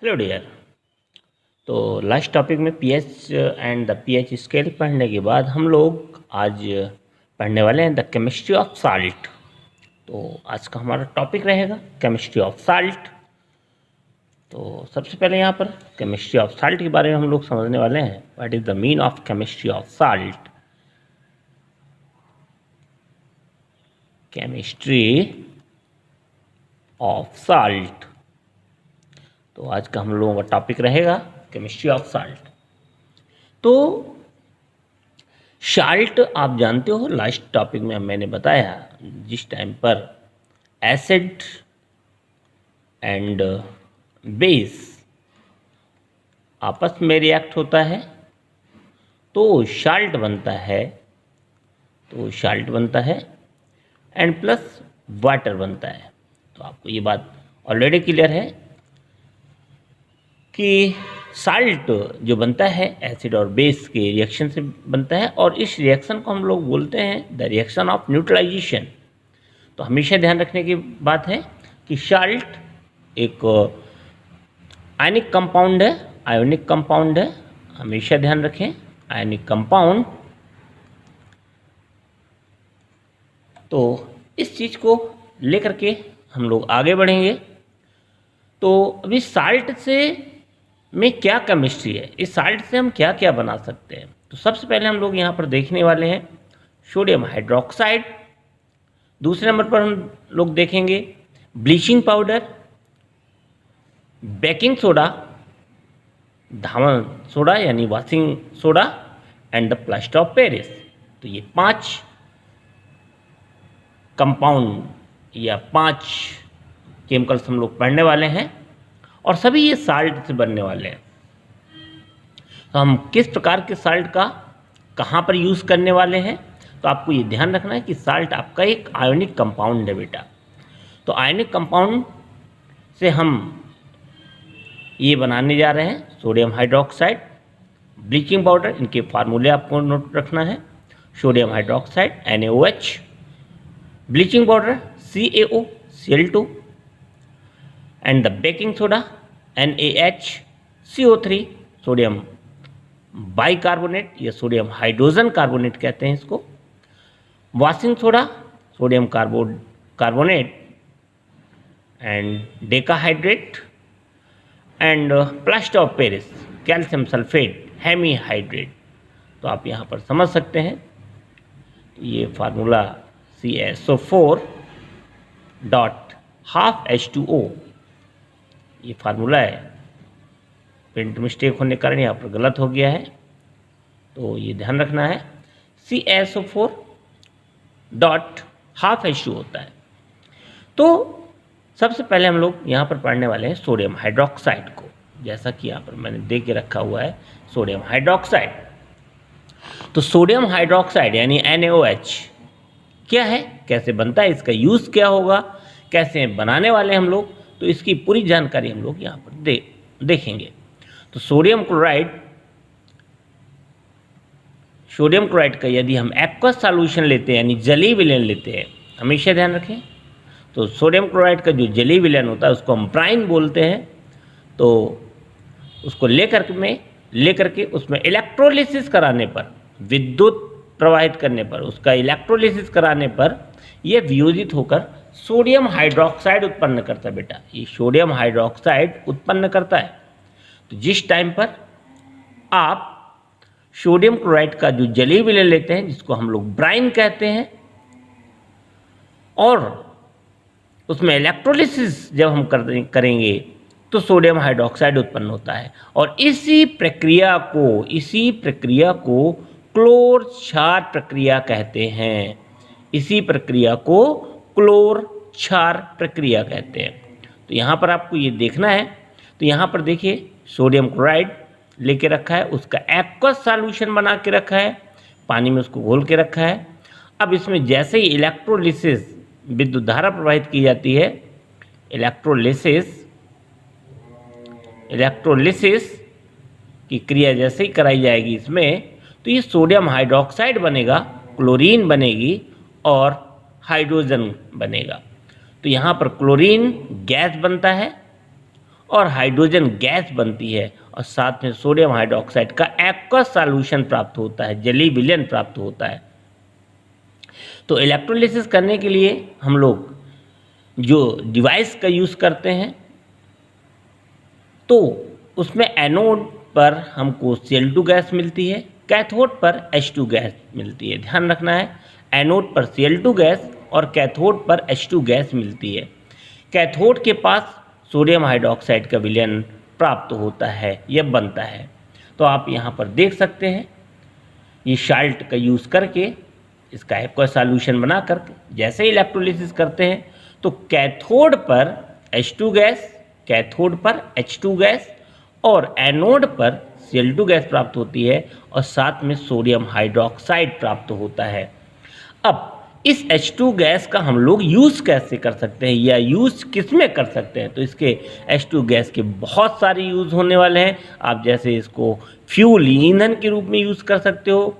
Hello dear. तो last topic में pH and the pH scale पढ़ने के बाद हम लोग आज पढ़ने वाले हैं द केमिस्ट्री ऑफ साल्ट। तो आज का हमारा टॉपिक रहेगा केमिस्ट्री ऑफ साल्ट। तो सबसे पहले यहाँ पर केमिस्ट्री ऑफ साल्ट के बारे में हम लोग समझने वाले हैं। What is the mean of chemistry of salt. Chemistry of salt, तो आज का हम लोगों का टॉपिक रहेगा केमिस्ट्री ऑफ साल्ट। तो साल्ट आप जानते हो, लास्ट टॉपिक में मैंने बताया जिस टाइम पर एसिड एंड बेस आपस में रिएक्ट होता है तो साल्ट बनता है एंड प्लस वाटर बनता है। तो आपको ये बात ऑलरेडी क्लियर है कि साल्ट जो बनता है एसिड और बेस के रिएक्शन से बनता है, और इस रिएक्शन को हम लोग बोलते हैं द रिएक्शन ऑफ न्यूट्रलाइजेशन। तो हमेशा ध्यान रखने की बात है कि साल्ट एक आयनिक कंपाउंड है, हमेशा ध्यान रखें आयनिक कंपाउंड। तो इस चीज़ को लेकर के हम लोग आगे बढ़ेंगे। तो अभी साल्ट से में क्या केमिस्ट्री है, इस साल्ट से हम क्या क्या बना सकते हैं। तो सबसे पहले हम लोग यहाँ पर देखने वाले हैं सोडियम हाइड्रोक्साइड। दूसरे नंबर पर हम लोग देखेंगे ब्लीचिंग पाउडर, बेकिंग सोडा, धावन सोडा यानी washing soda and the plaster of Paris. तो ये 5 कंपाउंड या 5 केमिकल्स हम लोग पढ़ने वाले हैं, और सभी ये साल्ट से बनने वाले हैं। तो हम किस प्रकार के साल्ट का कहाँ पर यूज़ करने वाले हैं, तो आपको ये ध्यान रखना है कि साल्ट आपका एक आयोनिक कंपाउंड है बेटा। तो आयोनिक कंपाउंड से हम ये बनाने जा रहे हैं सोडियम हाइड्रोक्साइड, ब्लीचिंग पाउडर, इनके फार्मूले आपको नोट रखना है। Sodium hydroxide NaOH, bleaching powder CaOCl2 and the baking soda NaHCO3, sodium bicarbonate या सोडियम हाइड्रोजन कार्बोनेट कहते हैं इसको। Washing soda sodium carbonate and decahydrate and plaster of Paris calcium sulphate hemihydrate. तो आप यहाँ पर समझ सकते हैं ये formula CaSO4 dot half H2O ये फार्मूला है। प्रिंट मिस्टेक होने के कारण यहाँ पर गलत हो गया है, तो ये ध्यान रखना है CaSO4 डॉट हाफ H2O होता है। तो सबसे पहले हम लोग यहाँ पर पढ़ने वाले हैं सोडियम हाइड्रोक्साइड को, जैसा कि यहाँ पर मैंने दे के रखा हुआ है सोडियम हाइड्रोक्साइड। तो सोडियम हाइड्रोक्साइड यानी NaOH क्या है, कैसे बनता है, इसका यूज़ क्या होगा, कैसे बनाने वाले हम लोग, तो इसकी पूरी जानकारी हम लोग यहाँ पर देखेंगे। तो सोडियम क्लोराइड का यदि हम एक्वस सॉल्यूशन लेते हैं यानी जलीय विलयन लेते हैं, हमेशा ध्यान रखें। तो सोडियम क्लोराइड का जो जलीय विलयन होता है उसको हम ब्राइन बोलते हैं। तो उसको लेकर के उसमें इलेक्ट्रोलिसिस कराने पर, विद्युत प्रवाहित करने पर, उसका इलेक्ट्रोलिसिस कराने पर यह वियोजित होकर सोडियम हाइड्रोक्साइड उत्पन्न करता है बेटा। ये सोडियम हाइड्रोक्साइड उत्पन्न करता है। तो जिस टाइम पर आप सोडियम क्लोराइड का जो जलीय विलयन लेते हैं जिसको हम लोग ब्राइन कहते हैं, और उसमें इलेक्ट्रोलिसिस जब हम करेंगे तो सोडियम हाइड्रोक्साइड उत्पन्न होता है। और इसी प्रक्रिया को क्लोर क्षार प्रक्रिया कहते हैं। इसी प्रक्रिया को क्लोर क्षार प्रक्रिया कहते हैं। तो यहाँ पर आपको ये देखना है। तो यहाँ पर देखिए सोडियम क्लोराइड लेके रखा है, उसका एक्वस सॉल्यूशन बना के रखा है, पानी में उसको घोल के रखा है। अब इसमें जैसे ही इलेक्ट्रोलिसिस विद्युत धारा प्रवाहित की जाती है, इलेक्ट्रोलिसिस की क्रिया जैसे ही कराई जाएगी इसमें, तो ये सोडियम हाइड्रोक्साइड बनेगा, क्लोरीन बनेगी और हाइड्रोजन बनेगा। तो यहाँ पर क्लोरीन गैस बनता है और हाइड्रोजन गैस बनती है और साथ में सोडियम हाइड्रोक्साइड का एक्वस सॉल्यूशन प्राप्त होता है, जलीय विलयन प्राप्त होता है। तो इलेक्ट्रोलिसिस करने के लिए हम लोग जो डिवाइस का यूज़ करते हैं तो उसमें एनोड पर हमको Cl2 गैस मिलती है, कैथोड पर H2 गैस मिलती है। ध्यान रखना है, एनोड पर Cl2 गैस और कैथोड पर H2 गैस मिलती है। कैथोड के पास सोडियम हाइड्रोक्साइड का विलयन प्राप्त होता है या बनता है। तो आप यहाँ पर देख सकते हैं, ये साल्ट का यूज़ करके इसका एक्वस सॉल्यूशन बना करके जैसे ही इलेक्ट्रोलिसिस करते हैं तो कैथोड पर H2 गैस, कैथोड पर H2 गैस और एनोड पर Cl2 गैस प्राप्त होती है और साथ में सोडियम हाइड्रोक्साइड प्राप्त होता है। अब इस H2 गैस का हम लोग यूज़ कैसे कर सकते हैं या यूज़ किस में कर सकते हैं? तो इसके H2 गैस के बहुत सारे यूज़ होने वाले हैं। आप जैसे इसको फ्यूल ईंधन के रूप में यूज़ कर सकते हो,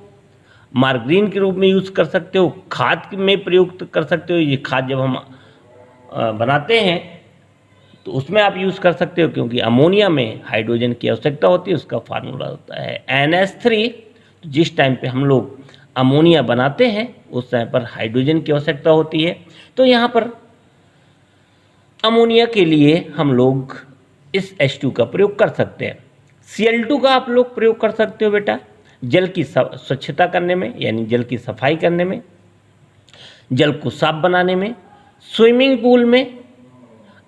मार्गरीन के रूप में यूज़ कर सकते हो, खाद में प्रयुक्त कर सकते हो। ये खाद जब हम बनाते हैं तो उसमें आप यूज़ कर सकते हो, क्योंकि अमोनिया में हाइड्रोजन की आवश्यकता होती है, उसका फार्मूला होता है NH3। तो जिस टाइम पे हम लोग अमोनिया बनाते हैं उस टाइम पर हाइड्रोजन की आवश्यकता होती है। तो यहाँ पर अमोनिया के लिए हम लोग इस H2 का प्रयोग कर सकते हैं। Cl2 का आप लोग प्रयोग कर सकते हो बेटा जल की स्वच्छता करने में, यानी जल की सफाई करने में, जल को साफ बनाने में, स्विमिंग पूल में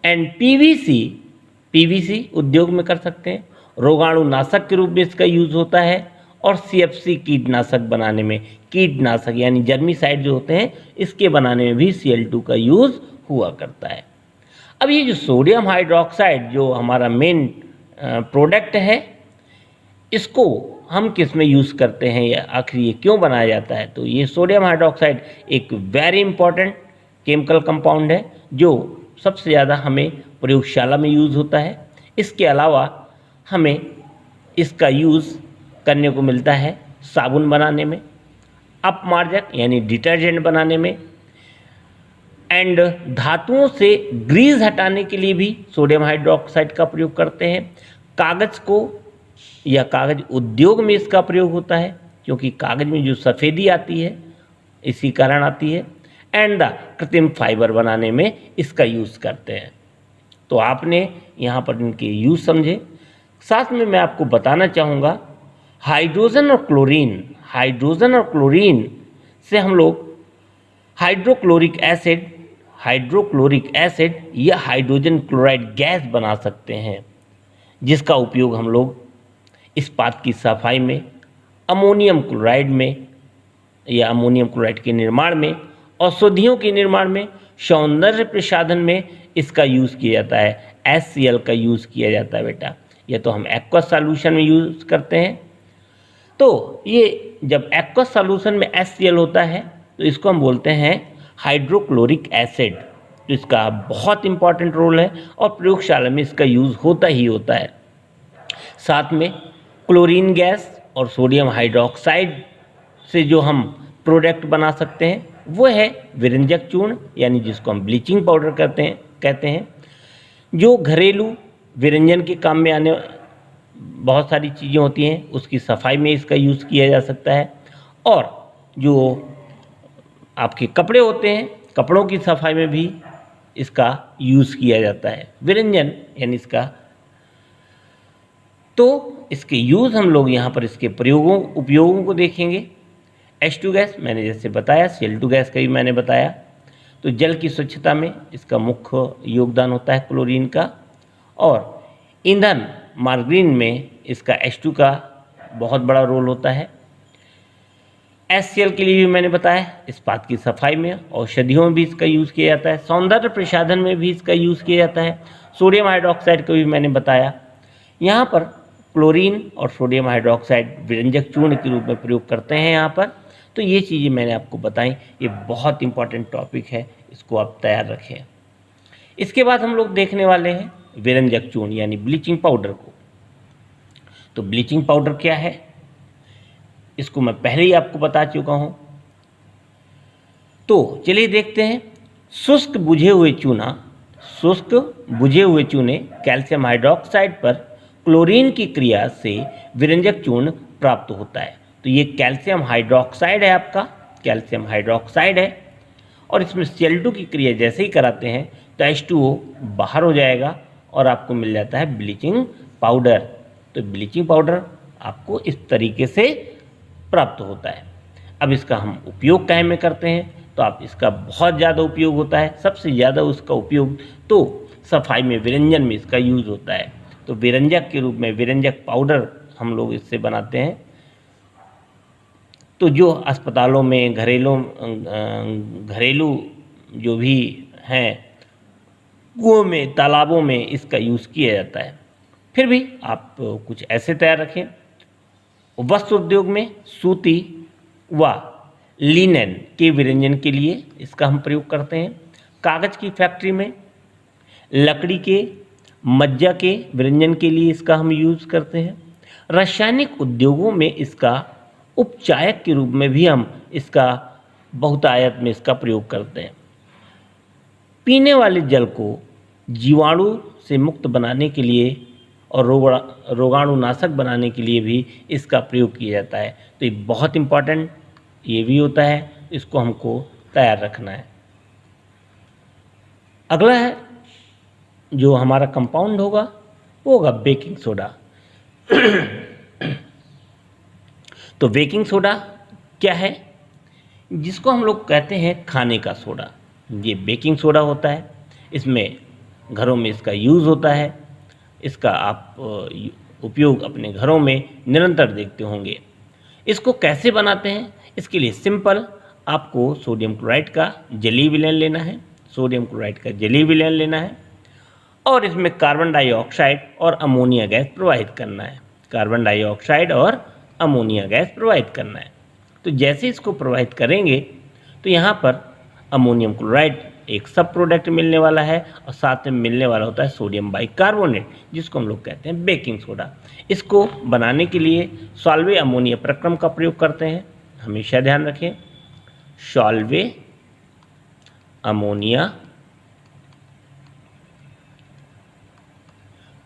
एंड पीवीसी उद्योग में कर सकते हैं। रोगाणुनाशक के रूप में इसका यूज़ होता है और CFC कीटनाशक बनाने में, कीटनाशक यानी जर्मीसाइड जो होते हैं इसके बनाने में भी Cl2 का यूज़ हुआ करता है। अब ये जो सोडियम हाइड्रोक्साइड जो हमारा मेन प्रोडक्ट है, इसको हम किस में यूज़ करते हैं या आखिर ये क्यों बनाया जाता है? तो ये सोडियम हाइड्रोक्साइड एक वेरी इंपॉर्टेंट केमिकल कंपाउंड है जो सबसे ज़्यादा हमें प्रयोगशाला में यूज़ होता है। इसके अलावा हमें इसका यूज़ करने को मिलता है साबुन बनाने में, अपमार्जक यानी डिटर्जेंट बनाने में, एंड धातुओं से ग्रीस हटाने के लिए भी सोडियम हाइड्रोक्साइड का प्रयोग करते हैं। कागज़ को या कागज़ उद्योग में इसका प्रयोग होता है, क्योंकि कागज़ में जो सफ़ेदी आती है इसी कारण आती है। एंड द कृत्रिम फाइबर बनाने में इसका यूज़ करते हैं। तो आपने यहाँ पर इनके यूज़ समझे। साथ में मैं आपको बताना चाहूँगा हाइड्रोजन और क्लोरीन से हम लोग हाइड्रोक्लोरिक एसिड या हाइड्रोजन क्लोराइड गैस बना सकते हैं, जिसका उपयोग हम लोग इस्पात की सफाई में, अमोनियम क्लोराइड में या अमोनियम क्लोराइड के निर्माण में, औषधियों के निर्माण में, सौंदर्य प्रसाधन में इसका यूज़ किया जाता है। HCl का यूज़ किया जाता है बेटा, या तो हम एक्वस सॉल्यूशन में यूज़ करते हैं। तो ये जब एक्वस सॉल्यूशन में HCl होता है तो इसको हम बोलते हैं हाइड्रोक्लोरिक एसिड। तो इसका बहुत इम्पॉर्टेंट रोल है और प्रयोगशाला में इसका यूज़ होता ही होता है। साथ में क्लोरीन गैस और सोडियम हाइड्रोक्साइड से जो हम प्रोडक्ट बना सकते हैं वो है विरंजक चूर्ण, यानी जिसको हम ब्लीचिंग पाउडर कहते हैं, जो घरेलू विरंजन के काम में आने बहुत सारी चीज़ें होती हैं, उसकी सफाई में इसका यूज़ किया जा सकता है। और जो आपके कपड़े होते हैं, कपड़ों की सफाई में भी इसका यूज़ किया जाता है, विरंजन यानी इसका। तो इसके यूज़ हम लोग यहाँ पर इसके उपयोगों को देखेंगे। H2 गैस मैंने जैसे बताया, Cl2 गैस का भी मैंने बताया। तो जल की स्वच्छता में इसका मुख्य योगदान होता है क्लोरीन का, और ईंधन मार्गरीन में इसका H2 का बहुत बड़ा रोल होता है। HCl के लिए भी मैंने बताया, इस्पात की सफाई में, औषधियों में भी इसका यूज़ किया जाता है, सौंदर्य प्रसाधन में भी इसका यूज़ किया जाता है। सोडियम हाइड्रोक्साइड को भी मैंने बताया। यहाँ पर क्लोरीन और सोडियम हाइड्रोक्साइड विरंजक चूर्ण के रूप में प्रयोग करते हैं यहाँ पर। तो ये चीज़ें मैंने आपको बताई, ये बहुत इंपॉर्टेंट टॉपिक है, इसको आप तैयार रखें। इसके बाद हम लोग देखने वाले हैं विरंजक चूर्ण यानी ब्लीचिंग पाउडर को। तो ब्लीचिंग पाउडर क्या है, इसको मैं पहले ही आपको बता चुका हूँ। तो चलिए देखते हैं। शुष्क बुझे हुए चूना शुष्क बुझे हुए चूने कैल्शियम हाइड्रोक्साइड पर क्लोरीन की क्रिया से विरंजक चूर्ण प्राप्त होता है। तो ये कैल्शियम हाइड्रोक्साइड है, आपका कैल्शियम हाइड्रोक्साइड है, और इसमें Cl2 की क्रिया जैसे ही कराते हैं तो H2O बाहर हो जाएगा और आपको मिल जाता है ब्लीचिंग पाउडर। तो ब्लीचिंग पाउडर आपको इस तरीके से प्राप्त होता है। अब इसका हम उपयोग काहे में करते हैं, तो आप इसका बहुत ज़्यादा उपयोग होता है। सबसे ज़्यादा उसका उपयोग तो सफाई में, विरंजन में इसका यूज़ होता है। तो विरंजक के रूप में विरंजक पाउडर हम लोग इससे बनाते हैं। तो जो अस्पतालों में घरेलू जो भी हैं, कुओं में, तालाबों में इसका यूज़ किया जाता है। फिर भी आप कुछ ऐसे तैयार रखें। वस्त्र उद्योग में सूती व लिनेन के विरंजन के लिए इसका हम प्रयोग करते हैं। कागज़ की फैक्ट्री में लकड़ी के मज्जा के विरंजन के लिए इसका हम यूज़ करते हैं। रासायनिक उद्योगों में इसका उपचायक के रूप में भी हम इसका बहुतायत में इसका प्रयोग करते हैं। पीने वाले जल को जीवाणु से मुक्त बनाने के लिए और रोगाणुनाशक बनाने के लिए भी इसका प्रयोग किया जाता है। तो ये बहुत इम्पॉर्टेंट ये भी होता है, इसको हमको तैयार रखना है। अगला है जो हमारा कंपाउंड होगा वो होगा बेकिंग सोडा। तो बेकिंग सोडा क्या है, जिसको हम लोग कहते हैं खाने का सोडा। ये बेकिंग सोडा होता है, इसमें घरों में इसका यूज़ होता है। इसका आप उपयोग अपने घरों में निरंतर देखते होंगे। इसको कैसे बनाते हैं, इसके लिए सिंपल आपको सोडियम क्लोराइड का जलीय विलयन लेना है, सोडियम क्लोराइड का जलीय विलयन लेना है और इसमें कार्बन डाइऑक्साइड और अमोनिया गैस प्रवाहित करना है। कार्बन डाइऑक्साइड और अमोनिया गैस प्रवाहित करना है। तो जैसे इसको प्रवाहित करेंगे तो यहाँ पर अमोनियम क्लोराइड एक सब प्रोडक्ट मिलने वाला है और साथ में मिलने वाला होता है सोडियम बाइकार्बोनेट, जिसको हम लोग कहते हैं बेकिंग सोडा। इसको बनाने के लिए सॉल्वे अमोनिया प्रक्रम का प्रयोग करते हैं, हमेशा ध्यान रखें। सॉल्वे अमोनिया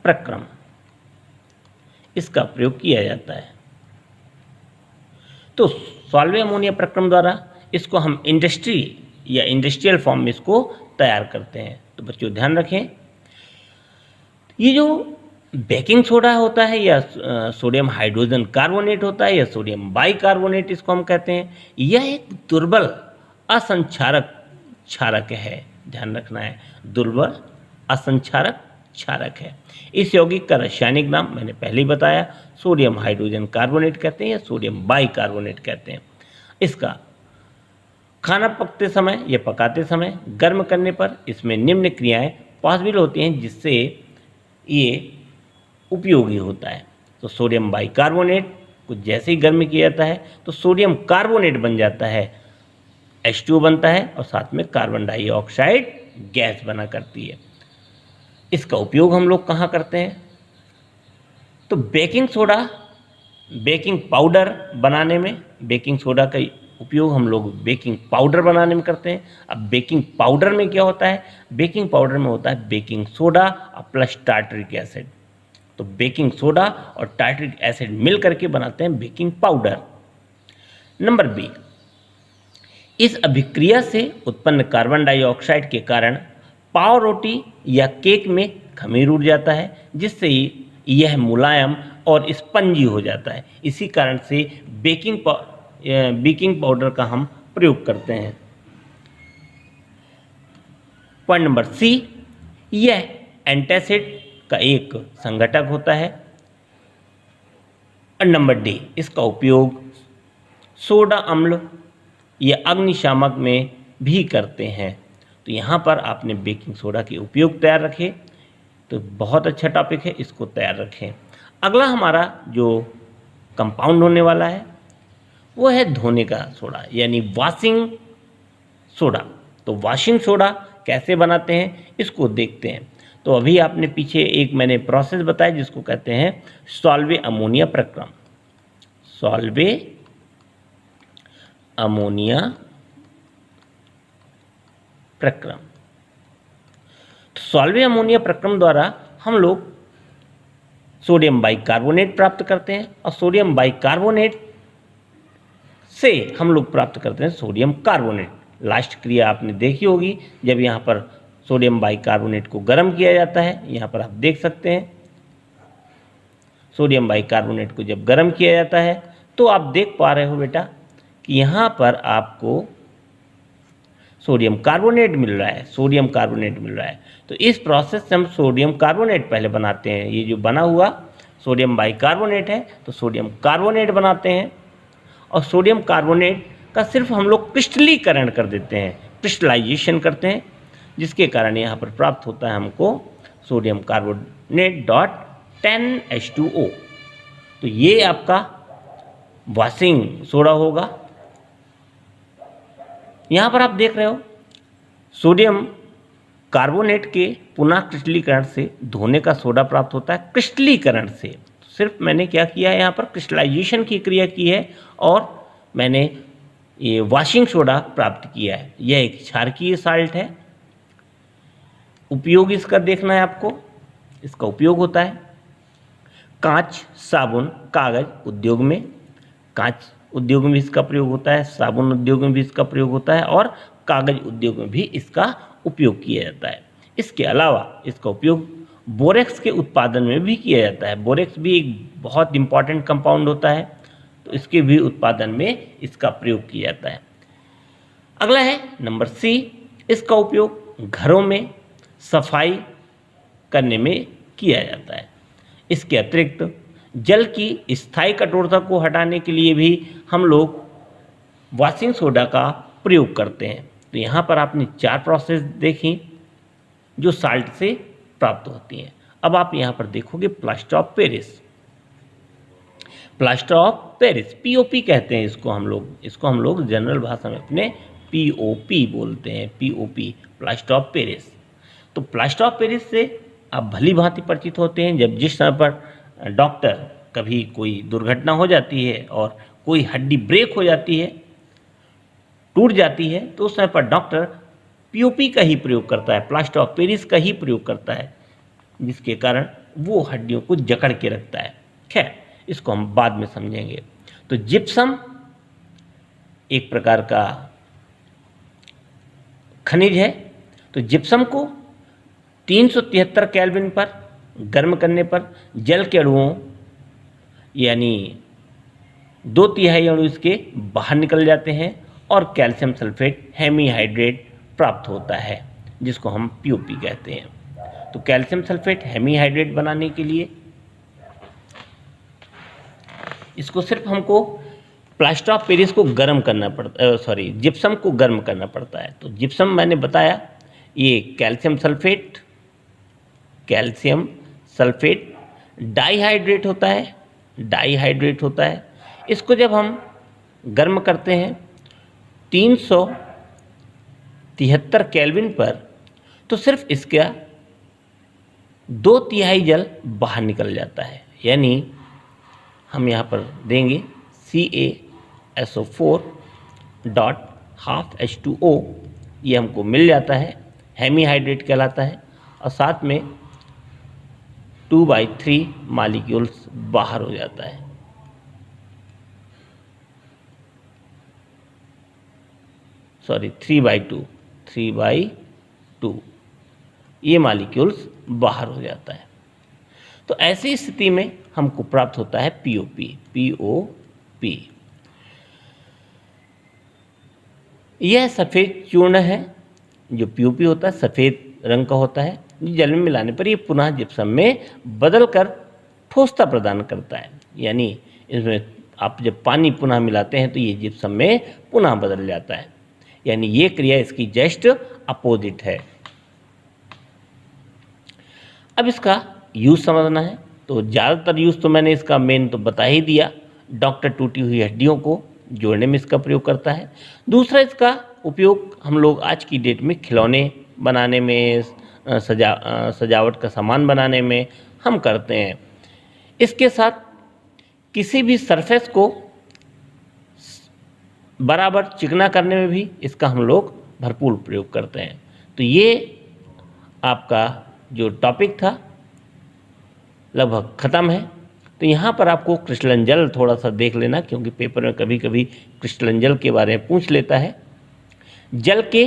प्रक्रम, इसका प्रयोग किया जाता है। तो सॉल्वे अमोनिया प्रक्रम द्वारा इसको हम इंडस्ट्री या इंडस्ट्रियल फॉर्म में इसको तैयार करते हैं। तो बच्चों ध्यान रखें, ये जो बेकिंग सोडा होता है या सोडियम हाइड्रोजन कार्बोनेट होता है या सोडियम बाइकार्बोनेट इसको हम कहते हैं, यह एक दुर्बल असंक्षारक क्षारक है। ध्यान रखना है, दुर्बल असंक्षारक क्षारक है। इस यौगिक का रासायनिक नाम मैंने पहले ही बताया, सोडियम हाइड्रोजन कार्बोनेट कहते हैं या सोडियम बाइकार्बोनेट कहते हैं। इसका खाना पकते समय या पकाते समय गर्म करने पर इसमें निम्न क्रियाएं पॉसिबल होती हैं जिससे ये उपयोगी होता है। तो सोडियम बाइकार्बोनेट को जैसे ही गर्म किया जाता है तो सोडियम कार्बोनेट बन जाता है, H2O बनता है और साथ में कार्बन डाइऑक्साइड गैस बना करती है। इसका उपयोग हम लोग कहाँ करते हैं, तो बेकिंग सोडा, बेकिंग पाउडर बनाने में बेकिंग सोडा का उपयोग हम लोग बेकिंग पाउडर बनाने में करते हैं। अब बेकिंग पाउडर में क्या होता है, बेकिंग पाउडर में होता है बेकिंग सोडा और प्लस टार्टरिक एसिड। तो बेकिंग सोडा और टार्टरिक एसिड मिल करके बनाते हैं बेकिंग पाउडर। नंबर बी, इस अभिक्रिया से उत्पन्न कार्बन डाइऑक्साइड के कारण पाव रोटी या केक में खमीर उड़ जाता है, जिससे यह मुलायम और स्पंजी हो जाता है। इसी कारण से बेकिंग पाउडर का हम प्रयोग करते हैं। पॉइंट नंबर सी, यह एंटासिड का एक संघटक होता है। और नंबर डी, इसका उपयोग सोडा अम्ल या अग्निशामक में भी करते हैं। तो यहाँ पर आपने बेकिंग सोडा के उपयोग तैयार रखे, तो बहुत अच्छा टॉपिक है, इसको तैयार रखें। अगला हमारा जो कंपाउंड होने वाला है वो है धोने का सोडा यानी वॉशिंग सोडा। तो वॉशिंग सोडा कैसे बनाते हैं इसको देखते हैं। तो अभी आपने पीछे एक मैंने प्रोसेस बताया जिसको कहते हैं सॉल्वे अमोनिया प्रक्रम। सॉल्वे अमोनिया प्रक्रम। तो सॉल्वे अमोनिया प्रक्रम द्वारा हम लोग सोडियम बाइकार्बोनेट प्राप्त करते हैं और सोडियम बाइकार्बोनेट से हम लोग प्राप्त करते हैं सोडियम कार्बोनेट। लास्ट क्रिया आपने देखी होगी, जब यहाँ पर सोडियम बाइकार्बोनेट को गर्म किया जाता है, यहाँ पर आप देख सकते हैं सोडियम बाइकार्बोनेट को जब गर्म किया जाता है तो आप देख पा रहे हो बेटा कि यहाँ पर आपको सोडियम कार्बोनेट मिल रहा है, सोडियम कार्बोनेट मिल रहा है। तो इस प्रोसेस से हम सोडियम कार्बोनेट पहले बनाते हैं। ये जो बना हुआ सोडियम बाइकार्बोनेट है तो सोडियम कार्बोनेट बनाते हैं, और सोडियम कार्बोनेट का सिर्फ हम लोग क्रिस्टलीकरण कर देते हैं, क्रिस्टलाइजेशन करते हैं, जिसके कारण यहाँ पर प्राप्त होता है हमको सोडियम कार्बोनेट डॉट 10H2O। तो ये आपका वॉशिंग सोडा होगा। यहाँ पर आप देख रहे हो सोडियम कार्बोनेट के पुनः क्रिस्टलीकरण से धोने का सोडा प्राप्त होता है, क्रिस्टलीकरण से। सिर्फ मैंने क्या किया है, यहाँ पर क्रिस्टलाइजेशन की क्रिया की है और मैंने ये वॉशिंग सोडा प्राप्त किया है। यह एक क्षारकीय साल्ट है। उपयोग इसका देखना है आपको। इसका उपयोग होता है कांच, साबुन, कागज उद्योग में। कांच उद्योग में भी इसका प्रयोग होता है, साबुन उद्योग में भी इसका प्रयोग होता है और कागज उद्योग में भी इसका उपयोग किया जाता है। इसके अलावा इसका उपयोग बोरेक्स के उत्पादन में भी किया जाता है। बोरेक्स भी एक बहुत इंपॉर्टेंट कंपाउंड होता है, तो इसके भी उत्पादन में इसका प्रयोग किया जाता है। अगला है नंबर सी, इसका उपयोग घरों में सफाई करने में किया जाता है। इसके अतिरिक्त जल की स्थायी कठोरता को हटाने के लिए भी हम लोग वॉशिंग सोडा का प्रयोग करते हैं। तो यहाँ पर आपने 4 प्रोसेस देखी जो साल्ट से प्राप्त होती हैं। अब आप यहाँ पर देखोगे plaster of Paris. Plaster of Paris POP कहते हैं इसको हम लोग जनरल भाषा में अपने पीओपी बोलते हैं, पीओपी, प्लास्टर ऑफ पेरिस। तो प्लास्टर ऑफ पेरिस से आप भली भांति परिचित होते हैं। जब जिस समय पर डॉक्टर कभी कोई दुर्घटना हो जाती है और कोई हड्डी ब्रेक हो जाती है, टूट जाती है, तो उस समय पर डॉक्टर पीओपी का ही प्रयोग करता है, प्लास्टर ऑफ पेरिस का ही प्रयोग करता है, जिसके कारण वो हड्डियों को जकड़ के रखता है। खैर, इसको हम बाद में समझेंगे। तो जिप्सम एक प्रकार का खनिज है। तो जिप्सम को 373 केल्विन पर गर्म करने पर जल के अणुओं यानी 2/3 अणु इसके बाहर निकल जाते हैं और कैल्शियम सल्फेट हेमीहाइड्रेट प्राप्त होता है, जिसको हम पीओपी कहते हैं। तो कैल्शियम सल्फेट हेमीहाइड्रेट बनाने के लिए इसको सिर्फ हमको प्लास्टर ऑफ पेरिस को गर्म करना पड़ता है, जिप्सम को गर्म करना पड़ता है। तो जिप्सम मैंने बताया ये कैल्शियम सल्फेट डाइहाइड्रेट होता है। इसको जब हम गर्म करते हैं 373 केल्विन पर, तो सिर्फ इसका 2/3 जल बाहर निकल जाता है। यानी हम यहाँ पर देंगे CaSO4.12H2O, ये हमको मिल जाता है, हेमीहाइड्रेट कहलाता है, और साथ में 2/3 मॉलिक्यूल्स बाहर हो जाता है। सॉरी 3/2 ये मॉलिक्यूल्स बाहर हो जाता है। तो ऐसी स्थिति में हमको प्राप्त होता है पीओपी। यह सफ़ेद चूर्ण है। जो पीओपी होता है सफ़ेद रंग का होता है। जल में मिलाने पर ये पुनः जिप्सम में बदलकर ठोसता प्रदान करता है। यानी इसमें आप जब पानी पुनः मिलाते हैं तो ये जिप्सम में पुनः बदल जाता है। यानी ये क्रिया इसकी जस्ट अपोजिट है। अब इसका यूज़ समझना है। तो ज़्यादातर यूज़ तो मैंने इसका मेन तो बता ही दिया। डॉक्टर टूटी हुई हड्डियों को जोड़ने में इसका प्रयोग करता है। दूसरा, इसका उपयोग हम लोग आज की डेट में खिलौने बनाने में, सजावट का सामान बनाने में हम करते हैं। इसके साथ किसी भी सरफेस को बराबर चिकना करने में भी इसका हम लोग भरपूर प्रयोग करते हैं। तो ये आपका जो टॉपिक था लगभग ख़त्म है। तो यहाँ पर आपको क्रिस्टलन जल थोड़ा सा देख लेना, क्योंकि पेपर में कभी कभी क्रिस्टलन जल के बारे में पूछ लेता है। जल के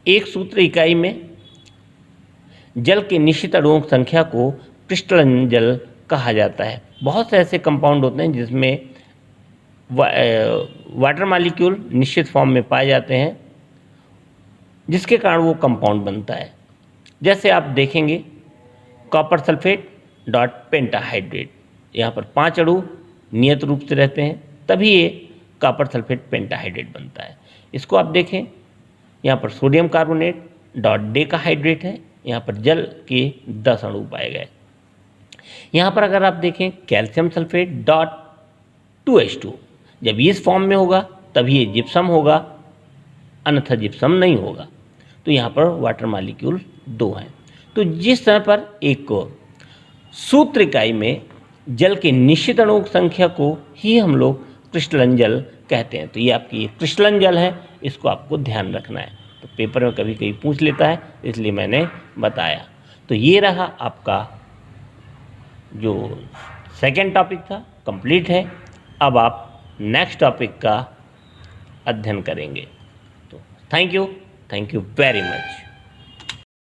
एक सूत्र इकाई में जल के निश्चित अणुओं की संख्या को क्रिस्टलन जल कहा जाता है। बहुत से ऐसे कंपाउंड होते हैं जिसमें वाटर मॉलिक्यूल निश्चित फॉर्म में पाए जाते हैं, जिसके कारण वो कंपाउंड बनता है। जैसे आप देखेंगे कॉपर सल्फेट डॉट पेंटाहाइड्रेट, यहाँ पर 5 अणु नियत रूप से रहते हैं, तभी ये कॉपर सल्फेट पेंटाहाइड्रेट बनता है। इसको आप देखें, यहाँ पर सोडियम कार्बोनेट डॉट डेकाहाइड्रेट है, यहाँ पर जल के 10 अणु पाए गए। यहाँ पर अगर आप देखें कैल्शियम सल्फेट डॉट 2H2, जब इस फॉर्म में होगा तभी ये जिप्सम होगा, अन्यथा जिप्सम नहीं होगा। तो यहाँ पर वाटर मॉलिक्यूल 2 हैं। तो जिस तरह पर एक सूत्र इकाई में जल के निश्चित अणुओं की संख्या को ही हम लोग क्रिस्टलन जल कहते हैं। तो ये आपकी क्रिस्टलन जल है, इसको आपको ध्यान रखना है। तो पेपर में कभी कभी पूछ लेता है, इसलिए मैंने बताया। तो ये रहा आपका जो सेकेंड टॉपिक था, कंप्लीट है। अब आप नेक्स्ट टॉपिक का अध्ययन करेंगे। तो थैंक यू वेरी मच।